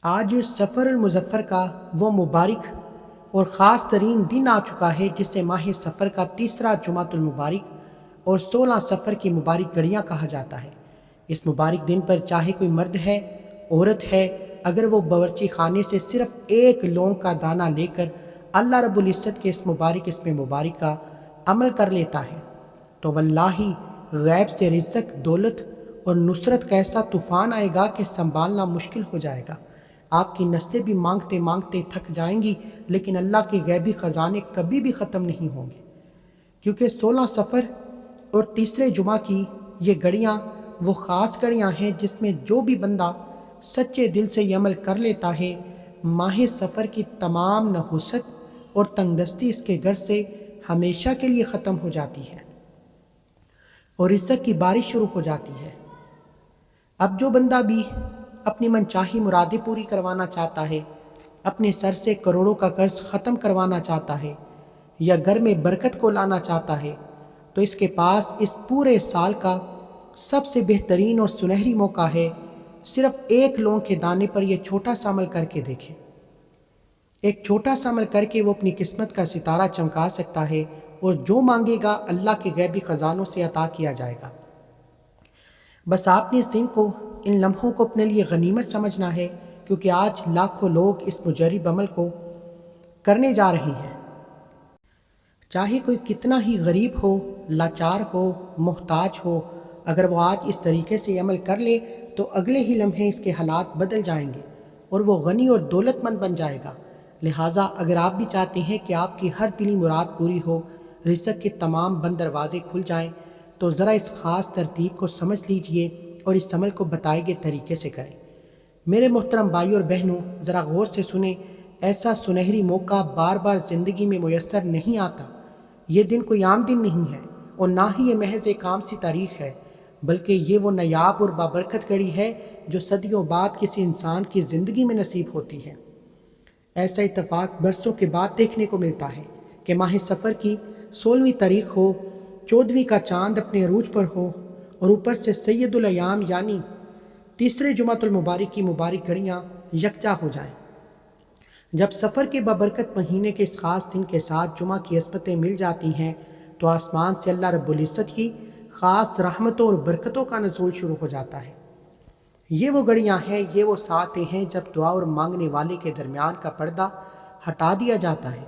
آج سفر المظفر کا وہ مبارک اور خاص ترین دن آ چکا ہے جسے ماہ سفر کا تیسرا جمعۃ المبارک اور 16 سفر کی مبارک گھڑیاں کہا جاتا ہے۔ اس مبارک دن پر چاہے کوئی مرد ہے، عورت ہے، اگر وہ باورچی خانے سے صرف ایک لونگ کا دانہ لے کر اللہ رب العزت کے اس اسم مبارک کا عمل کر لیتا ہے تو واللہ غیب سے رزق، دولت اور نصرت کا ایسا طوفان آئے گا کہ سنبھالنا مشکل ہو جائے گا۔ آپ کی نسلیں بھی مانگتے مانگتے تھک جائیں گی، لیکن اللہ کے غیبی خزانے کبھی بھی ختم نہیں ہوں گے، کیونکہ 16 سفر اور تیسرے جمعہ کی یہ گھڑیاں وہ خاص گھڑیاں ہیں جس میں جو بھی بندہ سچے دل سے یہ عمل کر لیتا ہے، ماہ سفر کی تمام نحوست اور تنگ دستی اس کے گھر سے ہمیشہ کے لیے ختم ہو جاتی ہے اور رزق کی بارش شروع ہو جاتی ہے۔ اب جو بندہ بھی اپنی منچاہی مرادیں پوری کروانا چاہتا ہے، اپنے سر سے کروڑوں کا قرض ختم کروانا چاہتا ہے یا گھر میں برکت کو لانا چاہتا ہے، تو اس کے پاس اس پورے سال کا سب سے بہترین اور سنہری موقع ہے۔ صرف ایک لونگ کے دانے پر یہ چھوٹا سا عمل کر کے دیکھیں۔ ایک چھوٹا سا عمل کر کے وہ اپنی قسمت کا ستارہ چمکا سکتا ہے اور جو مانگے گا اللہ کے غیبی خزانوں سے عطا کیا جائے گا۔ بس آپ نے اس دن کو، ان لمحوں کو اپنے لیے غنیمت سمجھنا ہے، کیونکہ آج لاکھوں لوگ اس مجرب عمل کو کرنے جا رہے ہیں۔ چاہے کوئی کتنا ہی غریب ہو، لاچار ہو، محتاج ہو، اگر وہ آج اس طریقے سے عمل کر لے تو اگلے ہی لمحے اس کے حالات بدل جائیں گے اور وہ غنی اور دولت مند بن جائے گا۔ لہٰذا اگر آپ بھی چاہتے ہیں کہ آپ کی ہر دلی مراد پوری ہو، رزق کے تمام بند دروازے کھل جائیں، تو ذرا اس خاص ترتیب کو سمجھ لیجئے اور اس عمل کو بتائے گئے طریقے سے کریں۔ میرے محترم بھائیوں اور بہنوں، ذرا غور سے سنیں، ایسا سنہری موقع بار بار زندگی میں میسر نہیں آتا۔ یہ دن کوئی عام دن نہیں ہے اور نہ ہی یہ محض ایک عام سی تاریخ ہے، بلکہ یہ وہ نایاب اور بابرکت گھڑی ہے جو صدیوں بعد کسی انسان کی زندگی میں نصیب ہوتی ہے۔ ایسا اتفاق برسوں کے بعد دیکھنے کو ملتا ہے کہ ماہ سفر کی 16ویں تاریخ ہو، 14ویں کا چاند اپنے عروج پر ہو اور اوپر سے سید الایام یعنی تیسرے جمعۃ المبارک کی مبارک گھڑیاں یکجا ہو جائیں۔ جب سفر کے بابرکت مہینے کے اس خاص دن کے ساتھ جمعہ کی عصمتیں مل جاتی ہیں تو آسمان سے اللہ رب العزت کی خاص رحمتوں اور برکتوں کا نزول شروع ہو جاتا ہے۔ یہ وہ گھڑیاں ہیں، یہ وہ ساعتیں ہیں جب دعا اور مانگنے والے کے درمیان کا پردہ ہٹا دیا جاتا ہے۔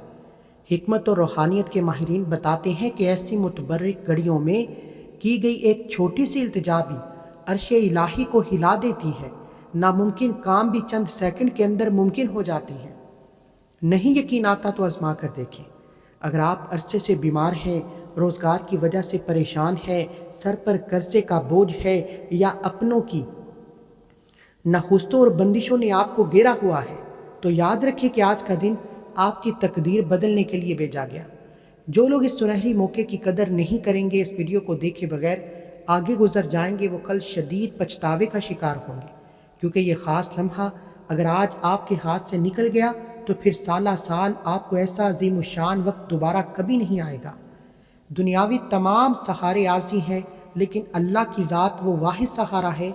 حکمت اور روحانیت کے ماہرین بتاتے ہیں کہ ایسی متبرک گھڑیوں میں کی گئی ایک چھوٹی سی التجا بھی عرش الہی کو ہلا دیتی ہے۔ ناممکن کام بھی چند سیکنڈ کے اندر ممکن ہو جاتے ہیں۔ نہیں یقین آتا تو آزما کر دیکھیں۔ اگر آپ عرصے سے بیمار ہیں، روزگار کی وجہ سے پریشان ہیں، سر پر قرضے کا بوجھ ہے یا اپنوں کی نحوستوں اور بندشوں نے آپ کو گھیرا ہوا ہے، تو یاد رکھیں کہ آج کا دن آپ کی تقدیر بدلنے کے لیے بھیجا گیا۔ جو لوگ اس سنہری موقع کی قدر نہیں کریں گے، اس ویڈیو کو دیکھے بغیر آگے گزر جائیں گے، وہ کل شدید پچھتاوے کا شکار ہوں گے، کیونکہ یہ خاص لمحہ اگر آج آپ کے ہاتھ سے نکل گیا تو پھر سالہ سال آپ کو ایسا عظیم الشان وقت دوبارہ کبھی نہیں آئے گا۔ دنیاوی تمام سہارے عارضی ہیں، لیکن اللہ کی ذات وہ واحد سہارا ہے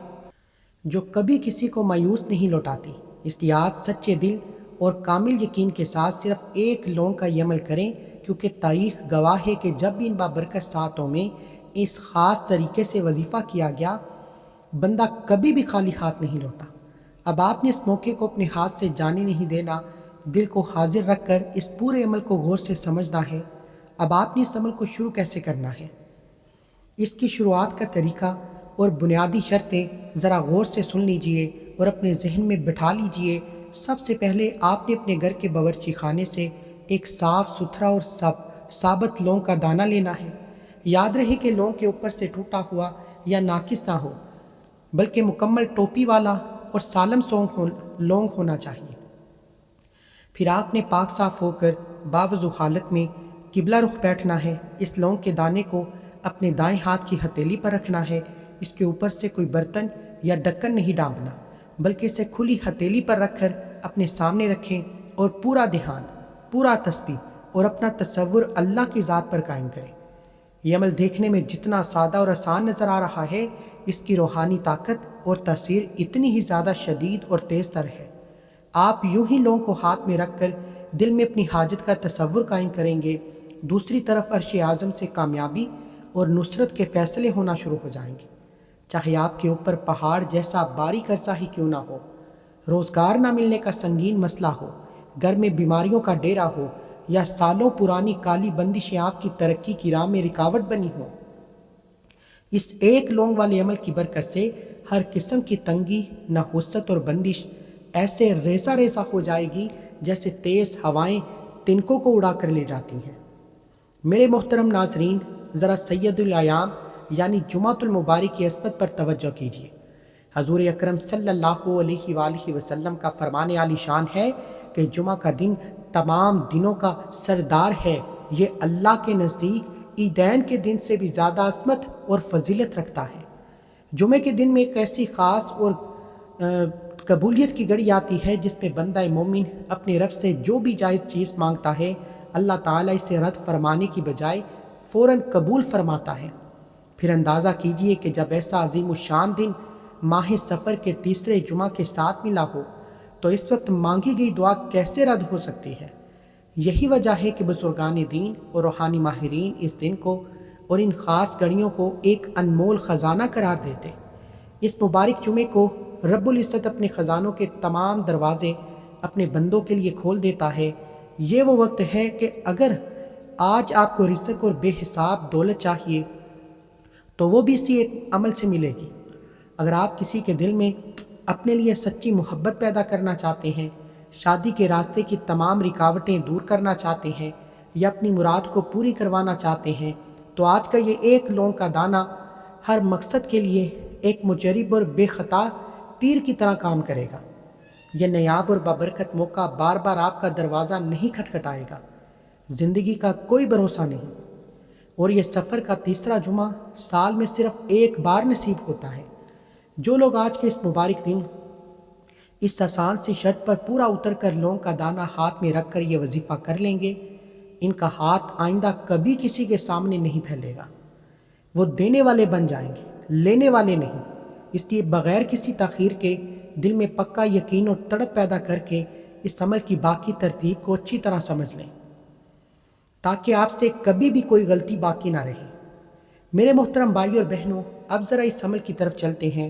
جو کبھی کسی کو مایوس نہیں لوٹاتی۔ اس لیے آج سچے دل اور کامل یقین کے ساتھ صرف ایک لونگ کا یہ عمل کریں، کیونکہ تاریخ گواہ ہے کہ جب بھی ان بابرکت ساعتوں میں اس خاص طریقے سے وظیفہ کیا گیا، بندہ کبھی بھی خالی ہاتھ نہیں لوٹا۔ اب آپ نے اس موقع کو اپنے ہاتھ سے جانے نہیں دینا، دل کو حاضر رکھ کر اس پورے عمل کو غور سے سمجھنا ہے۔ اب آپ نے اس عمل کو شروع کیسے کرنا ہے، اس کی شروعات کا طریقہ اور بنیادی شرطیں ذرا غور سے سن لیجئے اور اپنے ذہن میں بٹھا لیجئے۔ سب سے پہلے آپ نے اپنے گھر کے باورچی خانے سے ایک صاف ستھرا اور ثابت لونگ کا دانہ لینا ہے۔ یاد رہے کہ لونگ کے اوپر سے ٹوٹا ہوا یا ناقص نہ ہو، بلکہ مکمل ٹوپی والا اور سالم لونگ ہونا چاہیے۔ پھر آپ نے پاک صاف ہو کر باوضو حالت میں قبلہ رخ بیٹھنا ہے۔ اس لونگ کے دانے کو اپنے دائیں ہاتھ کی ہتھیلی پر رکھنا ہے۔ اس کے اوپر سے کوئی برتن یا ڈھکن نہیں ڈانپنا، بلکہ اسے کھلی ہتھیلی پر رکھ کر اپنے سامنے رکھیں اور پورا دھیان، پورا تسبیح اور اپنا تصور اللہ کی ذات پر قائم کریں۔ یہ عمل دیکھنے میں جتنا سادہ اور آسان نظر آ رہا ہے، اس کی روحانی طاقت اور تاثیر اتنی ہی زیادہ شدید اور تیز تر ہے۔ آپ یوں ہی لوگوں کو ہاتھ میں رکھ کر دل میں اپنی حاجت کا تصور قائم کریں گے، دوسری طرف عرش اعظم سے کامیابی اور نصرت کے فیصلے ہونا شروع ہو جائیں گے، چاہے آپ کے اوپر پہاڑ جیسا باریک عرصہ ہی کیوں نہ ہو، روزگار نہ ملنے کا سنگین مسئلہ ہو، گھر میں بیماریوں کا ڈیرا ہو، یا سالوں پرانی کالی بندشیں آپ کی ترقی کی راہ میں رکاوٹ بنی ہو۔ اس ایک لونگ والے عمل کی برکت سے ہر قسم کی تنگی، نحوست اور بندش ایسے ریزہ ریزہ ہو جائے گی جیسے تیز ہوائیں تنکوں کو اڑا کر لے جاتی ہیں۔ میرے محترم ناظرین، ذرا سید الایام یعنی جمعۃ المبارک کی عصمت پر توجہ کیجیے۔ حضور اکرم صلی اللہ علیہ وآلہ وسلم کا فرمان عالی شان ہے کہ جمعہ کا دن تمام دنوں کا سردار ہے، یہ اللہ کے نزدیک عیدین کے دن سے بھی زیادہ عظمت اور فضیلت رکھتا ہے۔ جمعے کے دن میں ایک ایسی خاص اور قبولیت کی گھڑی آتی ہے جس میں بندہ مومن اپنے رب سے جو بھی جائز چیز مانگتا ہے، اللہ تعالیٰ اسے رد فرمانے کی بجائے فوراً قبول فرماتا ہے۔ پھر اندازہ کیجئے کہ جب ایسا عظیم الشان دن ماہ سفر کے تیسرے جمعہ کے ساتھ ملا ہو تو اس وقت مانگی گئی دعا کیسے رد ہو سکتی ہے؟ یہی وجہ ہے کہ بزرگان دین اور روحانی ماہرین اس دن کو اور ان خاص گھڑیوں کو ایک انمول خزانہ قرار دیتے۔ اس مبارک جمعے کو رب العزت اپنے خزانوں کے تمام دروازے اپنے بندوں کے لیے کھول دیتا ہے۔ یہ وہ وقت ہے کہ اگر آج آپ کو رزق اور بے حساب دولت چاہیے تو وہ بھی اسی ایک عمل سے ملے گی۔ اگر آپ کسی کے دل میں اپنے لیے سچی محبت پیدا کرنا چاہتے ہیں، شادی کے راستے کی تمام رکاوٹیں دور کرنا چاہتے ہیں، یا اپنی مراد کو پوری کروانا چاہتے ہیں، تو آج کا یہ ایک لونگ کا دانہ ہر مقصد کے لیے ایک مجرب اور بے خطا تیر کی طرح کام کرے گا۔ یہ نیاب اور بابرکت موقع بار بار آپ کا دروازہ نہیں کھٹکھٹائے گا۔ زندگی کا کوئی بھروسہ نہیں، اور یہ سفر کا تیسرا جمعہ سال میں صرف ایک بار نصیب ہوتا ہے۔ جو لوگ آج کے اس مبارک دن اس آسان سی شرط پر پورا اتر کر لونگ کا دانہ ہاتھ میں رکھ کر یہ وظیفہ کر لیں گے، ان کا ہاتھ آئندہ کبھی کسی کے سامنے نہیں پھیلے گا۔ وہ دینے والے بن جائیں گے، لینے والے نہیں۔ اس لیے بغیر کسی تاخیر کے دل میں پکا یقین اور تڑپ پیدا کر کے اس عمل کی باقی ترتیب کو اچھی طرح سمجھ لیں تاکہ آپ سے کبھی بھی کوئی غلطی باقی نہ رہے۔ میرے محترم بھائی اور بہنوں، اب ذرا اس عمل کی طرف چلتے ہیں۔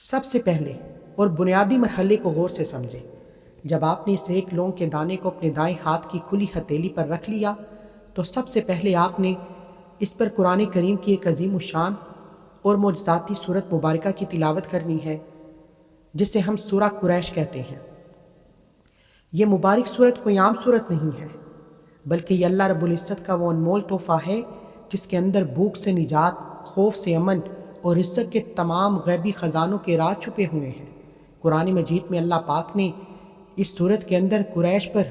سب سے پہلے اور بنیادی مرحلے کو غور سے سمجھیں۔ جب آپ نے اس ایک لونگ کے دانے کو اپنے دائیں ہاتھ کی کھلی ہتھیلی پر رکھ لیا تو سب سے پہلے آپ نے اس پر قرآن کریم کی ایک عظیم الشان اور معجزاتی سورت مبارکہ کی تلاوت کرنی ہے، جسے ہم سورہ قریش کہتے ہیں۔ یہ مبارک سورت کوئی عام سورت نہیں ہے، بلکہ یہ اللہ رب العزت کا وہ انمول تحفہ ہے جس کے اندر بھوک سے نجات، خوف سے امن اور رزق کے تمام غیبی خزانوں کے راز چھپے ہوئے ہیں۔ قرآن مجید میں اللہ پاک نے اس سورت کے اندر قریش پر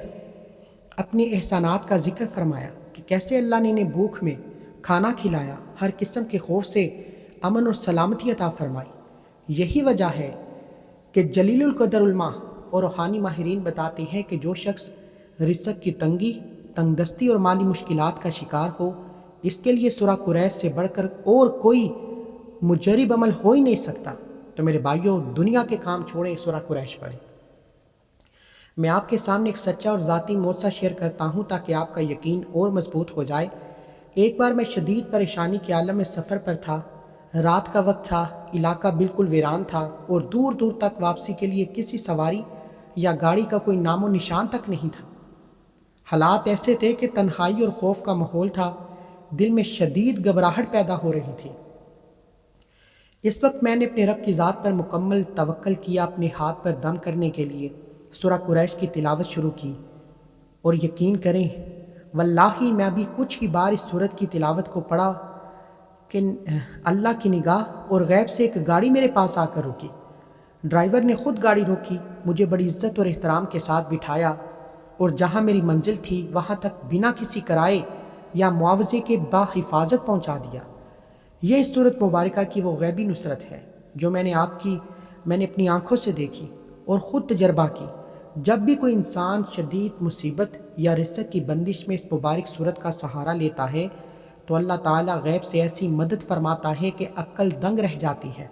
اپنے احسانات کا ذکر فرمایا کہ کیسے اللہ نے انہیں بھوک میں کھانا کھلایا، ہر قسم کے خوف سے امن اور سلامتی عطا فرمائی۔ یہی وجہ ہے کہ جلیل القدر علماء اور روحانی ماہرین بتاتے ہیں کہ جو شخص رزق کی تنگی، تنگ دستی اور مالی مشکلات کا شکار ہو، اس کے لیے سورہ قریش سے بڑھ کر اور کوئی مجرب عمل ہو ہی نہیں سکتا۔ تو میرے بھائیوں، دنیا کے کام چھوڑیں، سورہ قریش پڑھیں۔ میں آپ کے سامنے ایک سچا اور ذاتی معجزہ شیئر کرتا ہوں تاکہ آپ کا یقین اور مضبوط ہو جائے۔ ایک بار میں شدید پریشانی کے عالم میں سفر پر تھا، رات کا وقت تھا، علاقہ بالکل ویران تھا اور دور دور تک واپسی کے لیے کسی سواری یا گاڑی کا کوئی نام و نشان تک نہیں تھا۔ حالات ایسے تھے کہ تنہائی اور خوف کا ماحول تھا، دل میں شدید گھبراہٹ پیدا ہو رہی تھی۔ اس وقت میں نے اپنے رب کی ذات پر مکمل توکل کیا، اپنے ہاتھ پر دم کرنے کے لیے سورہ قریش کی تلاوت شروع کی، اور یقین کریں واللہ میں ابھی کچھ ہی بار اس سورت کی تلاوت کو پڑھا کہ اللہ کی نگاہ اور غیب سے ایک گاڑی میرے پاس آ کر رکی۔ ڈرائیور نے خود گاڑی روکی، مجھے بڑی عزت اور احترام کے ساتھ بٹھایا اور جہاں میری منزل تھی وہاں تک بنا کسی کرائے یا معاوضے کے باحفاظت پہنچا دیا۔ یہ اس سورت مبارکہ کی وہ غیبی نصرت ہے جو میں نے اپنی آنکھوں سے دیکھی اور خود تجربہ کی۔ جب بھی کوئی انسان شدید مصیبت یا رزق کی بندش میں اس مبارک سورت کا سہارا لیتا ہے تو اللہ تعالیٰ غیب سے ایسی مدد فرماتا ہے کہ عقل دنگ رہ جاتی ہے۔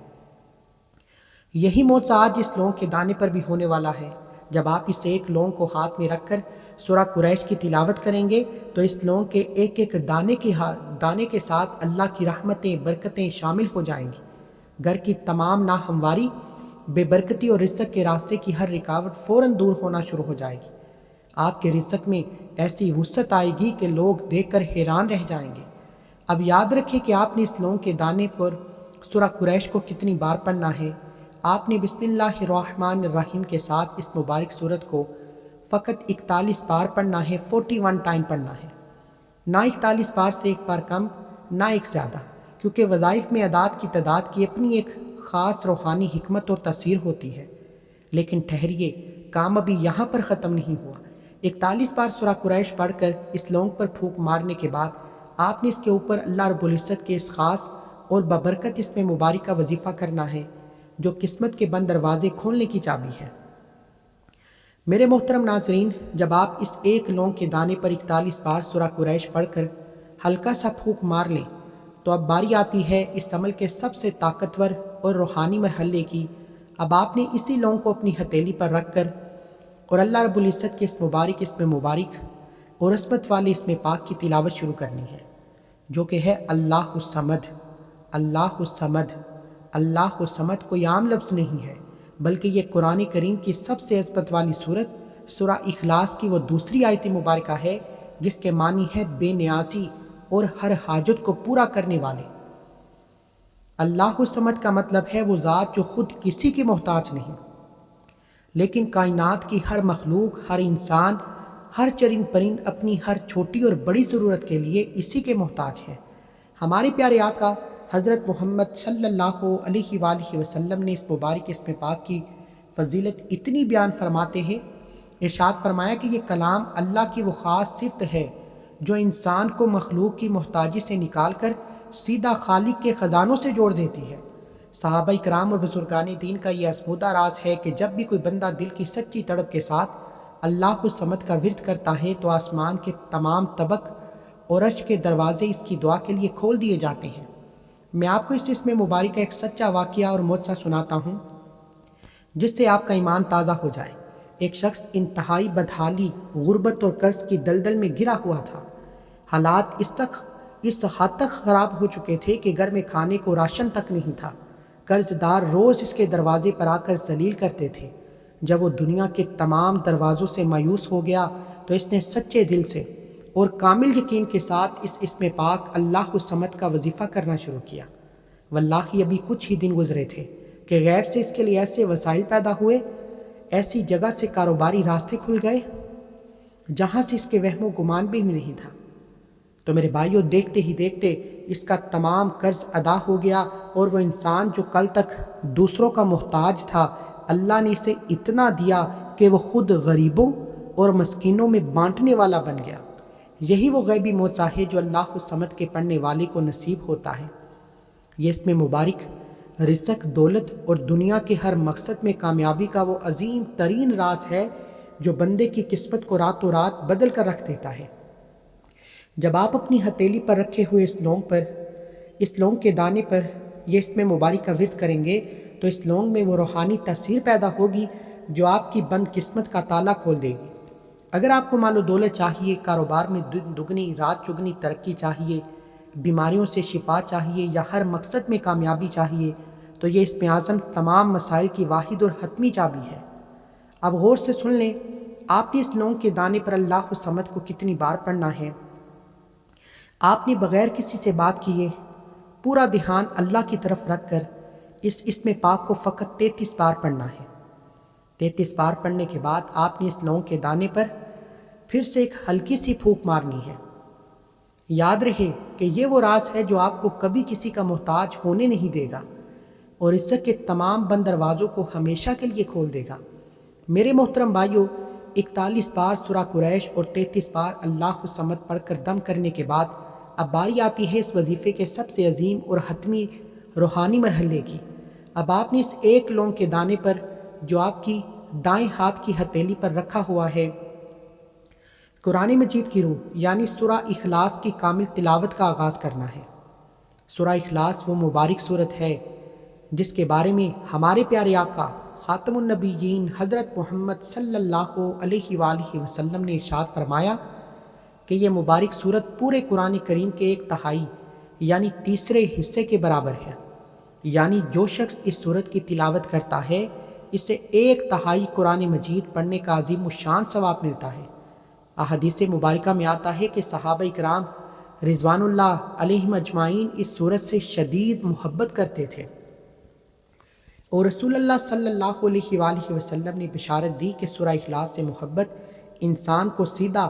یہی معجزہ آج اس لونگ کے دانے پر بھی ہونے والا ہے۔ جب آپ اس ایک لونگ کو ہاتھ میں رکھ کر سورہ قریش کی تلاوت کریں گے تو اس لونگ کے ایک ایک دانے کے ساتھ اللہ کی رحمتیں برکتیں شامل ہو جائیں گی۔ گھر کی تمام ناہمواری، بے برکتی اور رزق کے راستے کی ہر رکاوٹ فوراً دور ہونا شروع ہو جائے گی۔ آپ کے رزق میں ایسی وسعت آئے گی کہ لوگ دیکھ کر حیران رہ جائیں گے۔ اب یاد رکھیں کہ آپ نے اس لونگ کے دانے پر سورہ قریش کو کتنی بار پڑھنا ہے۔ آپ نے بسم اللہ الرحمن الرحیم کے ساتھ اس مبارک سورت کو فقط 41 بار پڑھنا ہے، 41 ٹائم پڑھنا ہے، نہ 41 بار سے ایک بار کم، نہ ایک زیادہ، کیونکہ وظائف میں اعداد کی تعداد کی اپنی ایک خاص روحانی حکمت اور تاثیر ہوتی ہے۔ لیکن ٹھہریے، کام ابھی یہاں پر ختم نہیں ہوا۔ 41 بار سورہ قریش پڑھ کر اس لونگ پر پھونک مارنے کے بعد آپ نے اس کے اوپر اللہ رب العزت کے اس خاص اور ببرکت اس میں مبارکہ وظیفہ کرنا ہے جو قسمت کے بند دروازے کھولنے کی چابی ہے۔ میرے محترم ناظرین، جب آپ اس ایک لونگ کے دانے پر 41 بار سورہ قریش پڑھ کر ہلکا سا پھونک مار لیں تو اب باری آتی ہے اس عمل کے سب سے طاقتور اور روحانی مرحلے کی۔ اب آپ نے اسی لونگ کو اپنی ہتھیلی پر رکھ کر اور اللہ رب العزت کے اس مبارک اور عصمت والے اسم پاک کی تلاوت شروع کرنی ہے، جو کہ ہے اللہ الصمد۔ اللہ الصمد، اللہ الصمد کوئی عام لفظ نہیں ہے، بلکہ یہ قرآن کریم کی سب سے عظمت والی سورت سورہ اخلاص کی وہ دوسری آیت مبارکہ ہے جس کے معنی ہے بے نیازی اور ہر حاجت کو پورا کرنے والے۔ اللہ الصمد کا مطلب ہے وہ ذات جو خود کسی کی محتاج نہیں، لیکن کائنات کی ہر مخلوق، ہر انسان، ہر چرند پرند اپنی ہر چھوٹی اور بڑی ضرورت کے لیے اسی کے محتاج ہے۔ ہمارے پیارے آقا حضرت محمد صلی اللہ علیہ وآلہ وسلم نے اس مبارک اسم پاک کی فضیلت اتنی بیان فرماتے ہیں، ارشاد فرمایا کہ یہ کلام اللہ کی وہ خاص صفت ہے جو انسان کو مخلوق کی محتاجی سے نکال کر سیدھا خالق کے خزانوں سے جوڑ دیتی ہے۔ صحابہ کرام اور بزرگان دین کا یہ اسمودہ راز ہے کہ جب بھی کوئی بندہ دل کی سچی تڑپ کے ساتھ اللہ الصمد کا ورد کرتا ہے تو آسمان کے تمام طبق اور عرش کے دروازے اس کی دعا کے لیے کھول دیے جاتے ہیں۔ میں آپ کو اس اسم مبارک کا ایک سچا واقعہ اور معجزہ سناتا ہوں جس سے آپ کا ایمان تازہ ہو جائے۔ ایک شخص انتہائی بدحالی، غربت اور قرض کی دلدل میں گرا ہوا تھا۔ حالات اس حد تک خراب ہو چکے تھے کہ گھر میں کھانے کو راشن تک نہیں تھا۔ قرض دار روز اس کے دروازے پر آ کر ذلیل کرتے تھے۔ جب وہ دنیا کے تمام دروازوں سے مایوس ہو گیا تو اس نے سچے دل سے اور کامل یقین کے ساتھ اس اسم پاک اللہ الصمد کا وظیفہ کرنا شروع کیا۔ واللہ ابھی کچھ ہی دن گزرے تھے کہ غیب سے اس کے لیے ایسے وسائل پیدا ہوئے، ایسی جگہ سے کاروباری راستے کھل گئے جہاں سے اس کے وہم و گمان بھی نہیں تھا۔ تو میرے بھائیوں، دیکھتے ہی دیکھتے اس کا تمام قرض ادا ہو گیا اور وہ انسان جو کل تک دوسروں کا محتاج تھا، اللہ نے اسے اتنا دیا کہ وہ خود غریبوں اور مسکینوں میں بانٹنے والا بن گیا۔ یہی وہ غیبی معجزہ ہے جو اللہ الصمد کے پڑھنے والے کو نصیب ہوتا ہے۔ یہ اسم مبارک رزق، دولت اور دنیا کے ہر مقصد میں کامیابی کا وہ عظیم ترین راز ہے جو بندے کی قسمت کو راتوں رات بدل کر رکھ دیتا ہے۔ جب آپ اپنی ہتھیلی پر رکھے ہوئے اس لونگ کے دانے پر یہ اسم مبارک کا ورد کریں گے تو اس لونگ میں وہ روحانی تاثیر پیدا ہوگی جو آپ کی بند قسمت کا تالا کھول دے گی۔ اگر آپ کو مال و دولت چاہیے، کاروبار میں دگنی رات چگنی ترقی چاہیے، بیماریوں سے شفا چاہیے یا ہر مقصد میں کامیابی چاہیے تو یہ اسم اعظم تمام مسائل کی واحد اور حتمی چابی ہے۔ اب غور سے سن لیں، آپ نے اس لونگ کے دانے پر اللہ الصمد کو کتنی بار پڑھنا ہے۔ آپ نے بغیر کسی سے بات کیے پورا دھیان اللہ کی طرف رکھ کر اس اسم پاک کو فقط 33 بار پڑھنا ہے۔ 33 بار پڑھنے کے بعد آپ نے اس لونگ کے دانے پر پھر سے ایک ہلکی سی پھونک مارنی ہے۔ یاد رہے کہ یہ وہ راز ہے جو آپ کو کبھی کسی کا محتاج ہونے نہیں دے گا اور عزت کے تمام بند دروازوں کو ہمیشہ کے لیے کھول دے گا۔ میرے محترم بھائیوں، 41 بار سورہ قریش اور 33 بار اللہ الصمد پڑھ کر دم کرنے کے بعد اب باری آتی ہے اس وظیفے کے سب سے عظیم اور حتمی روحانی مرحلے کی۔ اب آپ نے اس ایک لونگ کے دانے پر جو آپ کی دائیں ہاتھ کی ہتھیلی پر رکھا ہوا ہے، قرآن مجید کی روح یعنی سورہ اخلاص کی کامل تلاوت کا آغاز کرنا ہے۔ سورہ اخلاص وہ مبارک صورت ہے جس کے بارے میں ہمارے پیارے آقا خاتم النبیین حضرت محمد صلی اللہ علیہ وآلہ وسلم نے ارشاد فرمایا کہ یہ مبارک صورت پورے قرآن کریم کے 1/3 یعنی تیسرے حصے کے برابر ہے، یعنی جو شخص اس صورت کی تلاوت کرتا ہے اسے 1/3 قرآن مجید پڑھنے کا عظیم الشان ثواب ملتا ہے۔ احادیث مبارکہ میں آتا ہے کہ صحابہ کرام رضوان اللہ علیہم اجمعین اس صورت سے شدید محبت کرتے تھے، اور رسول اللہ صلی اللہ علیہ وآلہ وسلم نے بشارت دی کہ سورہ اخلاص سے محبت انسان کو سیدھا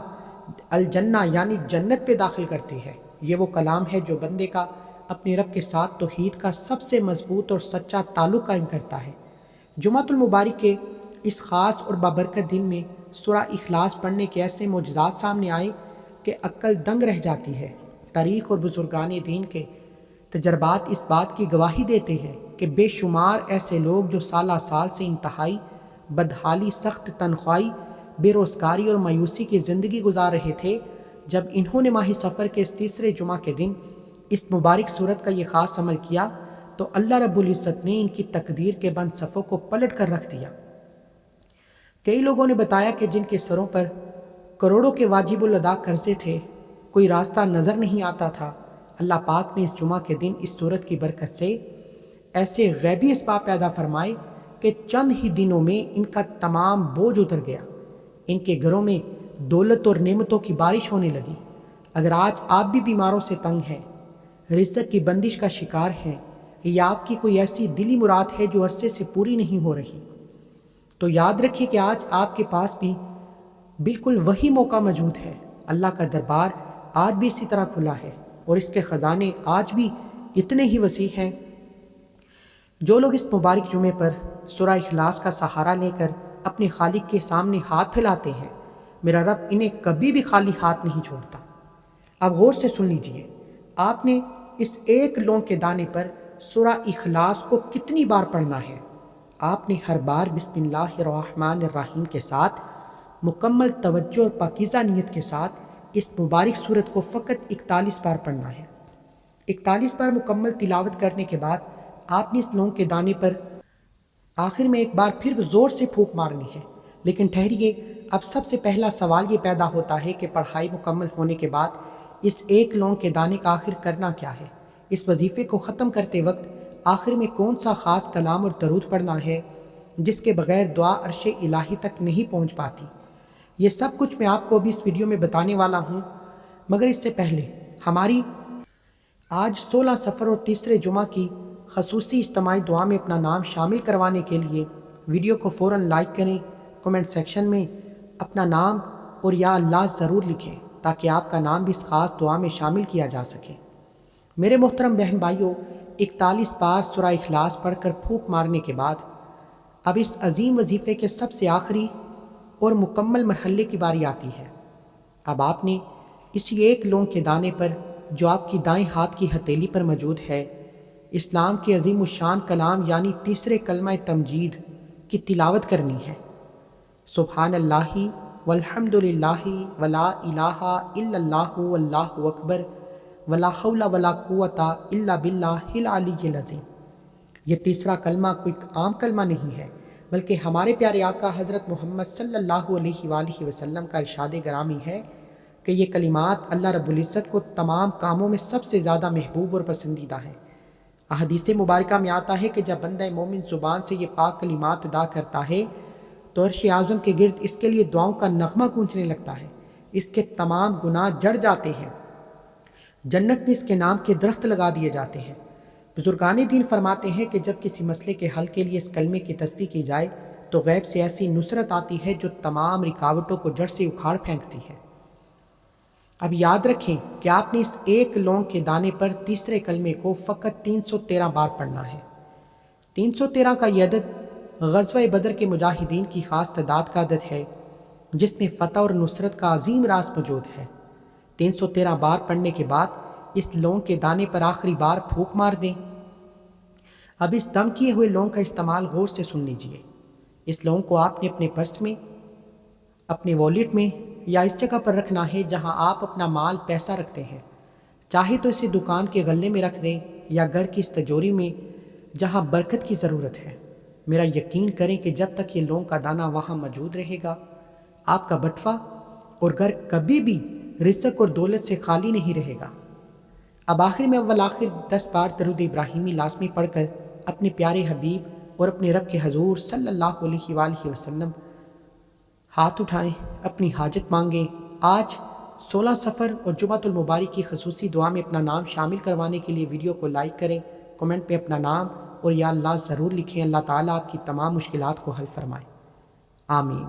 الجنہ یعنی جنت پہ داخل کرتی ہے۔ یہ وہ کلام ہے جو بندے کا اپنے رب کے ساتھ توحید کا سب سے مضبوط اور سچا تعلق قائم کرتا ہے۔ جمعۃ المبارک کے اس خاص اور بابرکت دن میں سورہ اخلاص پڑھنے کے ایسے معجزات سامنے آئے کہ عقل دنگ رہ جاتی ہے۔ تاریخ اور بزرگان دین کے تجربات اس بات کی گواہی دیتے ہیں کہ بے شمار ایسے لوگ جو سالہ سال سے انتہائی بدحالی، سخت تنخواہی، بے روزگاری اور مایوسی کی زندگی گزار رہے تھے، جب انہوں نے ماہ سفر کے اس تیسرے جمعہ کے دن اس مبارک صورت کا یہ خاص عمل کیا تو اللہ رب العزت نے ان کی تقدیر کے بند صفوں کو پلٹ کر رکھ دیا۔ کئی لوگوں نے بتایا کہ جن کے سروں پر کروڑوں کے واجب الادا قرضے تھے، کوئی راستہ نظر نہیں آتا تھا، اللہ پاک نے اس جمعہ کے دن اس صورت کی برکت سے ایسے غیبی اسباب پیدا فرمائے کہ چند ہی دنوں میں ان کا تمام بوجھ اتر گیا۔ ان کے گھروں میں دولت اور نعمتوں کی بارش ہونے لگی۔ اگر آج آپ بھی بیماروں سے تنگ ہیں، رزق کی بندش کا شکار ہیں، یا آپ کی کوئی ایسی دلی مراد ہے جو عرصے سے پوری نہیں ہو رہی، تو یاد رکھیں کہ آج آپ کے پاس بھی بالکل وہی موقع موجود ہے۔ اللہ کا دربار آج بھی اسی طرح کھلا ہے اور اس کے خزانے آج بھی اتنے ہی وسیع ہیں۔ جو لوگ اس مبارک جمعے پر سورہ اخلاص کا سہارا لے کر اپنے خالق کے سامنے ہاتھ پھیلاتے ہیں، میرا رب انہیں کبھی بھی خالی ہاتھ نہیں چھوڑتا۔ اب غور سے سن لیجئے، آپ نے اس ایک لونگ کے دانے پر سورہ اخلاص کو کتنی بار پڑھنا ہے؟ آپ نے ہر بار بسم اللہ الرحمن الرحیم کے ساتھ مکمل توجہ اور پاکیزہ نیت کے ساتھ اس مبارک صورت کو فقط 41 بار پڑھنا ہے۔ 41 بار مکمل تلاوت کرنے کے بعد آپ نے اس لونگ کے دانے پر آخر میں ایک بار پھر زور سے پھونک مارنی ہے۔ لیکن ٹھہریے، اب سب سے پہلا سوال یہ پیدا ہوتا ہے کہ پڑھائی مکمل ہونے کے بعد اس ایک لونگ کے دانے کا آخر کرنا کیا ہے؟ اس وظیفے کو ختم کرتے وقت آخر میں کون سا خاص کلام اور درود پڑھنا ہے جس کے بغیر دعا عرش الہی تک نہیں پہنچ پاتی؟ یہ سب کچھ میں آپ کو ابھی اس ویڈیو میں بتانے والا ہوں، مگر اس سے پہلے ہماری آج 16 سفر اور تیسرے جمعہ کی خصوصی اجتماعی دعا میں اپنا نام شامل کروانے کے لیے ویڈیو کو فوراً لائک کریں، کمنٹ سیکشن میں اپنا نام اور یا اللہ ضرور لکھیں تاکہ آپ کا نام بھی اس خاص دعا میں شامل کیا جا سکے۔ میرے محترم بہن بھائیوں، 41 بار سورہ اخلاص پڑھ کر پھونک مارنے کے بعد اب اس عظیم وظیفے کے سب سے آخری اور مکمل مرحلے کی باری آتی ہے۔ اب آپ نے اسی ایک لونگ کے دانے پر جو آپ کی دائیں ہاتھ کی ہتھیلی پر موجود ہے، اسلام کے عظیم الشان کلام یعنی تیسرے کلمہ تمجید کی تلاوت کرنی ہے۔ سبحان اللہ والحمد للہ ولا الہ الا اللہ واللہ اکبر ولا حول ولا قوت الا باللہ العلی العظیم۔ یہ تیسرا کلمہ کوئی عام کلمہ نہیں ہے، بلکہ ہمارے پیارے آقا حضرت محمد صلی اللہ علیہ وآلہ وسلم کا ارشاد گرامی ہے کہ یہ کلمات اللہ رب العزت کو تمام کاموں میں سب سے زیادہ محبوب اور پسندیدہ ہیں۔ احادیث مبارکہ میں آتا ہے کہ جب بندہ مومن زبان سے یہ پاک کلمات ادا کرتا ہے تو عرش اعظم کے گرد اس کے لیے دعاؤں کا نغمہ گونجنے لگتا ہے، اس کے تمام گناہ جڑ جاتے ہیں، جنت میں اس کے نام کے درخت لگا دیے جاتے ہیں۔ بزرگان دین فرماتے ہیں کہ جب کسی مسئلے کے حل کے لیے اس کلمے کی تسبیح کی جائے تو غیب سے ایسی نصرت آتی ہے جو تمام رکاوٹوں کو جڑ سے اکھاڑ پھینکتی ہے۔ اب یاد رکھیں کہ آپ نے اس ایک لونگ کے دانے پر تیسرے کلمے کو فقط 313 بار پڑھنا ہے۔ 313 کا یہ عدد غزوہ بدر کے مجاہدین کی خاص تعداد کا عدد ہے جس میں فتح اور نصرت کا عظیم راز موجود ہے۔ 313 بار پڑھنے کے بعد اس لونگ کے دانے پر آخری بار پھونک مار دیں۔ اب اس دم کیے ہوئے لونگ کا استعمال غور سے سن لیجئے۔ اس لونگ کو آپ نے اپنے پرس میں، اپنے والیٹ میں یا اس جگہ پر رکھنا ہے جہاں آپ اپنا مال پیسہ رکھتے ہیں۔ چاہے تو اسے دکان کے غلے میں رکھ دیں یا گھر کی اس تجوری میں، جہاں برکت کی ضرورت ہے۔ میرا یقین کریں کہ جب تک یہ لونگ کا دانہ وہاں موجود رہے گا، آپ کا بٹوا اور گھر کبھی بھی رزق اور دولت سے خالی نہیں رہے گا۔ اب آخر میں اول آخر 10 بار درود ابراہیمی لازمی پڑھ کر اپنے پیارے حبیب اور اپنے رب کے حضور صلی اللہ علیہ وآلہ وسلم ہاتھ اٹھائیں، اپنی حاجت مانگیں۔ آج 16 سفر اور جمعۃ المبارک کی خصوصی دعا میں اپنا نام شامل کروانے کے لیے ویڈیو کو لائک کریں، کمنٹ پہ اپنا نام اور یا اللہ ضرور لکھیں۔ اللہ تعالیٰ آپ کی تمام مشکلات کو حل فرمائے، آمین۔